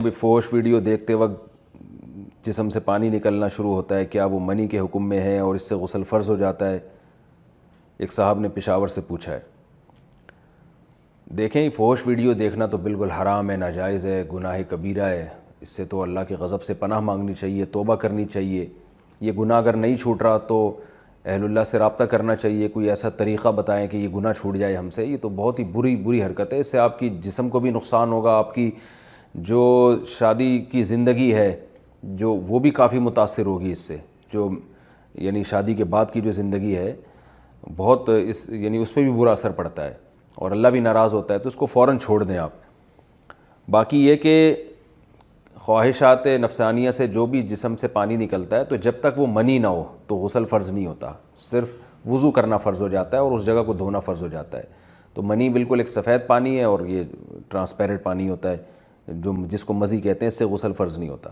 ابھی Foch video دیکھتے وقت جسم سے پانی نکلنا شروع ہوتا ہے، کیا وہ منی کے حکم میں ہے اور اس سے غسل فرض ہو جاتا ہے؟ ایک صاحب نے پشاور سے پوچھا ہے۔ دیکھیں، فوش ویڈیو دیکھنا تو بالکل حرام ہے، ناجائز ہے، گناہ کبیرہ ہے۔ اس سے تو اللہ کے غضب سے پناہ مانگنی چاہیے، توبہ کرنی چاہیے۔ یہ گناہ اگر نہیں چھوٹ رہا تو اہل اللہ سے رابطہ کرنا چاہیے، کوئی ایسا طریقہ بتائیں کہ یہ گناہ چھوٹ جائے ہم سے۔ یہ تو بہت ہی بری حرکت ہے، اس سے آپ کی جسم کو بھی نقصان ہوگا، آپ کی جو شادی کی زندگی ہے جو وہ بھی کافی متاثر ہوگی اس سے، جو یعنی شادی کے بعد کی جو زندگی ہے بہت اس پہ بھی برا اثر پڑتا ہے اور اللہ بھی ناراض ہوتا ہے، تو اس کو فوراً چھوڑ دیں آپ۔ باقی یہ کہ خواہشات نفسانیہ سے جو بھی جسم سے پانی نکلتا ہے تو جب تک وہ منی نہ ہو تو غسل فرض نہیں ہوتا، صرف وضو کرنا فرض ہو جاتا ہے اور اس جگہ کو دھونا فرض ہو جاتا ہے۔ تو منی بالکل ایک سفید پانی ہے اور یہ ٹرانسپیرنٹ پانی ہوتا ہے، جس کو مزی کہتے ہیں، اس سے غسل فرض نہیں ہوتا۔